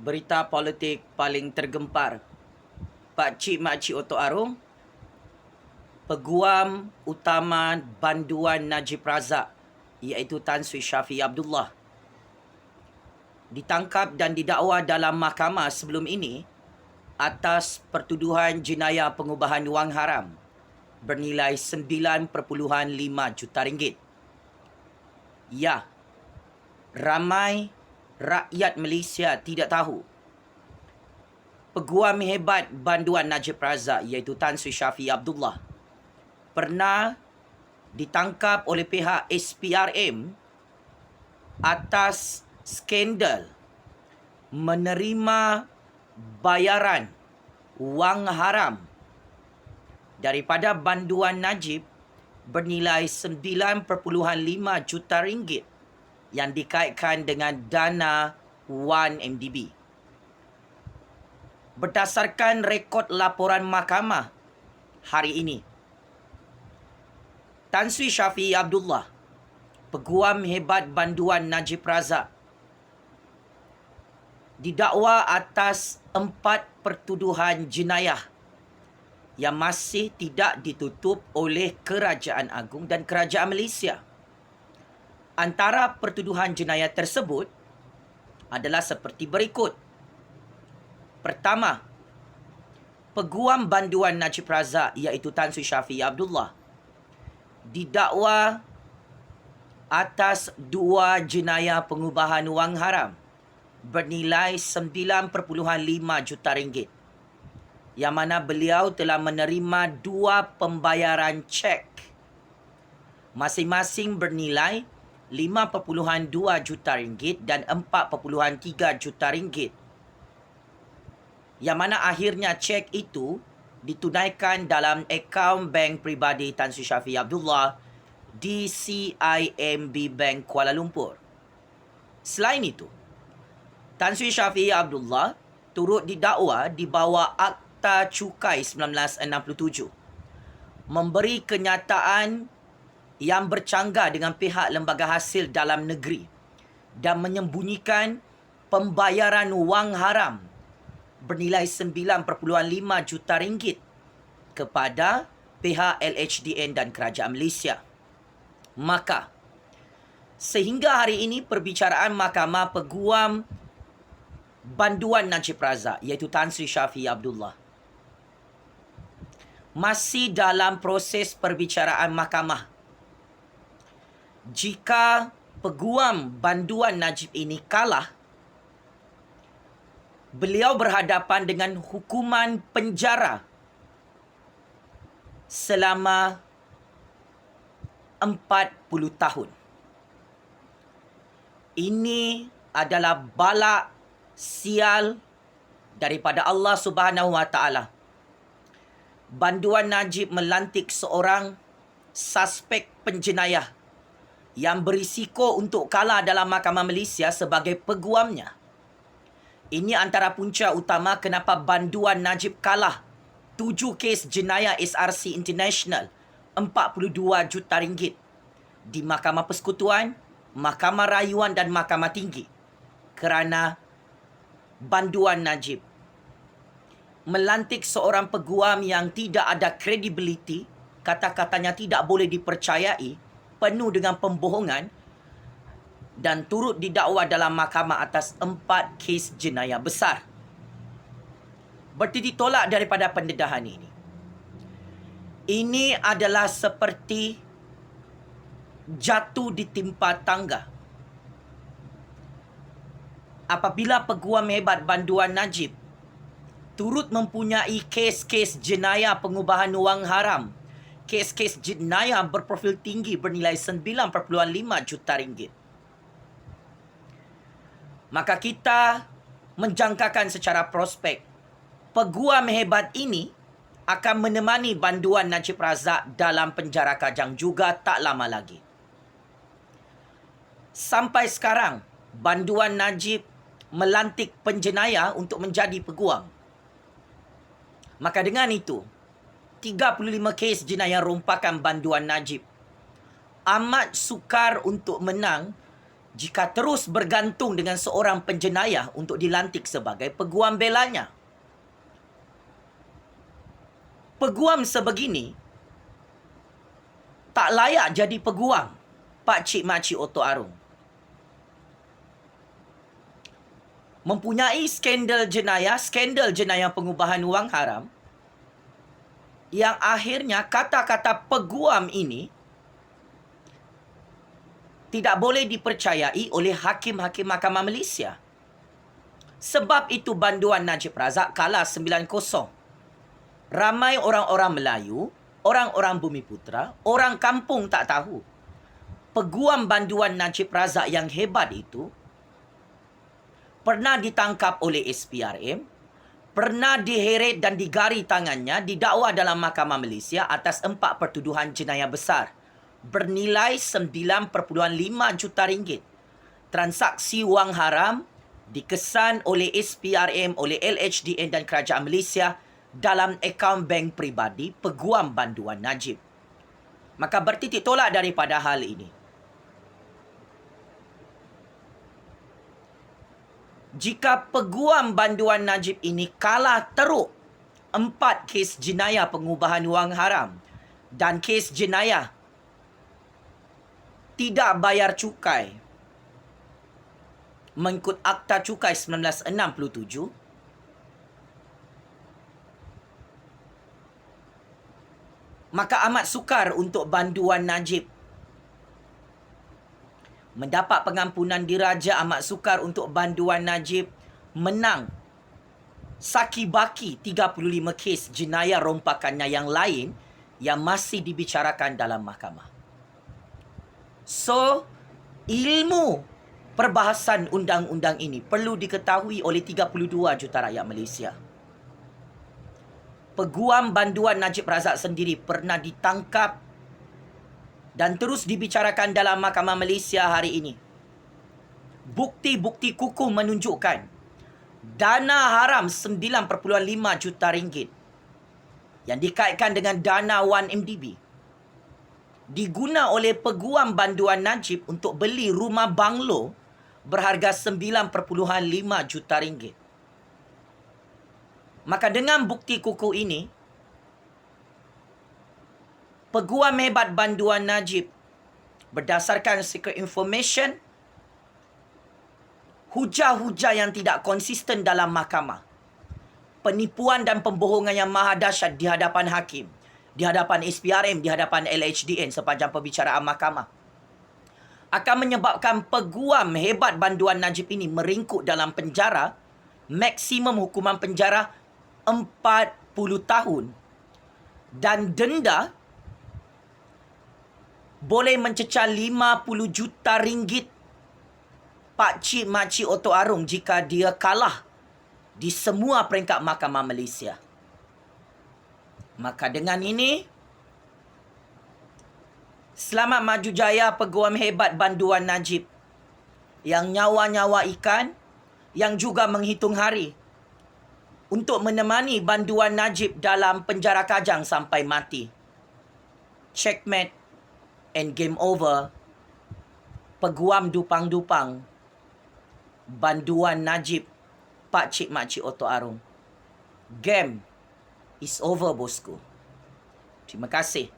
Berita politik paling tergempar. Pakcik Makcik Otok Arung, Peguam Utama Banduan Najib Razak iaitu Tan Sri Syafiee Abdullah ditangkap dan didakwa dalam mahkamah sebelum ini atas pertuduhan jenayah pengubahan wang haram bernilai 9.5 juta ringgit. Ya, ramai rakyat Malaysia tidak tahu Peguam hebat Banduan Najib Razak iaitu Tan Sri Syafiee Abdullah pernah ditangkap oleh pihak SPRM atas skandal menerima bayaran wang haram daripada Banduan Najib bernilai 9.5 juta ringgit yang dikaitkan dengan dana 1MDB. Berdasarkan rekod laporan mahkamah hari ini, Tan Sri Syafiee Abdullah, Peguam hebat Banduan Najib Razak, didakwa atas 4 pertuduhan jenayah yang masih tidak ditutup oleh Kerajaan Agung dan Kerajaan Malaysia. Antara pertuduhan jenayah tersebut adalah seperti berikut. Pertama, Peguam Banduan Najib Razak iaitu Tan Sri Syafiee Abdullah didakwa atas 2 jenayah pengubahan wang haram bernilai 9.5 juta ringgit, yang mana beliau telah menerima 2 pembayaran cek masing-masing bernilai 5.2 juta ringgit dan 4.3 juta ringgit, yang mana akhirnya cek itu ditunaikan dalam akaun bank peribadi Tan Sri Syafiee Abdullah di CIMB Bank Kuala Lumpur. Selain itu, Tan Sri Syafiee Abdullah turut didakwa di bawah Akta Cukai 1967 memberi kenyataan yang bercanggah dengan pihak lembaga hasil dalam negeri dan menyembunyikan pembayaran wang haram bernilai 9.5 juta ringgit kepada pihak LHDN dan Kerajaan Malaysia. Maka, sehingga hari ini perbicaraan Mahkamah Peguam Banduan Najib Razak iaitu Tan Sri Syafiee Abdullah masih dalam proses perbicaraan mahkamah. Jika Peguam Banduan Najib ini kalah, beliau berhadapan dengan hukuman penjara selama 40 tahun. Ini adalah bala sial daripada Allah Subhanahu Wa Taala. Banduan Najib melantik seorang suspek penjenayah yang berisiko untuk kalah dalam Mahkamah Malaysia sebagai peguamnya. Ini antara punca utama kenapa Banduan Najib kalah 7 kes jenayah SRC International 42 juta ringgit di Mahkamah Persekutuan, Mahkamah Rayuan dan Mahkamah Tinggi, kerana Banduan Najib melantik seorang peguam yang tidak ada kredibiliti, kata-katanya tidak boleh dipercayai, penuh dengan pembohongan, dan turut didakwa dalam mahkamah atas 4 kes jenayah besar. Berarti ditolak daripada pendedahan ini. Ini adalah seperti jatuh ditimpa tangga. Apabila Peguam hebat Banduan Najib turut mempunyai kes-kes jenayah pengubahan wang haram, kes-kes jenayah berprofil tinggi bernilai 9.5 juta ringgit, maka kita menjangkakan secara prospek peguam hebat ini akan menemani Banduan Najib Razak dalam penjara Kajang juga tak lama lagi. Sampai sekarang, Banduan Najib melantik penjenayah untuk menjadi peguam. Maka dengan itu, 35 kes jenayah rompakan Banduan Najib amat sukar untuk menang jika terus bergantung dengan seorang penjenayah untuk dilantik sebagai peguam belanya. Peguam sebegini tak layak jadi peguam Pak Cik Makcik Oto Arung. Mempunyai skandal jenayah pengubahan wang haram, yang akhirnya kata-kata peguam ini tidak boleh dipercayai oleh hakim-hakim Mahkamah Malaysia. Sebab itu banduan Najib Razak kalah 9-0. Ramai orang-orang Melayu, orang-orang Bumiputera, orang kampung tak tahu. Peguam banduan Najib Razak yang hebat itu pernah ditangkap oleh SPRM, pernah diheret dan digari tangannya, didakwa dalam Mahkamah Malaysia atas 4 pertuduhan jenayah besar bernilai 9.5 juta ringgit. Transaksi wang haram dikesan oleh SPRM, oleh LHDN dan Kerajaan Malaysia dalam akaun bank peribadi peguam banduan Najib. Maka bertitik tolak daripada hal ini, jika peguam banduan Najib ini kalah teruk 4 kes jenayah pengubahan wang haram dan kes jenayah tidak bayar cukai mengikut Akta Cukai 1967, maka amat sukar untuk banduan Najib mendapat pengampunan diraja, amat sukar untuk banduan Najib menang saki-baki 35 kes jenayah rompakannya yang lain yang masih dibicarakan dalam mahkamah. So, ilmu perbahasan undang-undang ini perlu diketahui oleh 32 juta rakyat Malaysia. Peguam banduan Najib Razak sendiri pernah ditangkap dan terus dibicarakan dalam Mahkamah Malaysia hari ini. Bukti-bukti kukuh menunjukkan dana haram 9.5 juta ringgit yang dikaitkan dengan dana 1MDB diguna oleh peguam banduan Najib untuk beli rumah banglo berharga 9.5 juta ringgit. Maka dengan bukti kukuh ini, peguam hebat banduan Najib berdasarkan secret information, hujah-hujah yang tidak konsisten dalam mahkamah, penipuan dan pembohongan yang maha dahsyat di hadapan hakim, di hadapan SPRM, di hadapan LHDN sepanjang perbicaraan mahkamah, akan menyebabkan peguam hebat banduan Najib ini meringkuk dalam penjara, maksimum hukuman penjara 40 tahun dan denda boleh mencecah 50 juta ringgit Pak Cik Makcik Oto Arung jika dia kalah di semua peringkat Mahkamah Malaysia. Maka dengan ini, selamat maju jaya peguam hebat banduan Najib yang nyawa-nyawa ikan, yang juga menghitung hari untuk menemani banduan Najib dalam penjara Kajang sampai mati. Checkmate and game over. Peguam dupang-dupang banduan Najib Pak Cik Makcik Oto Arung. Game is over, bosku. Terima kasih.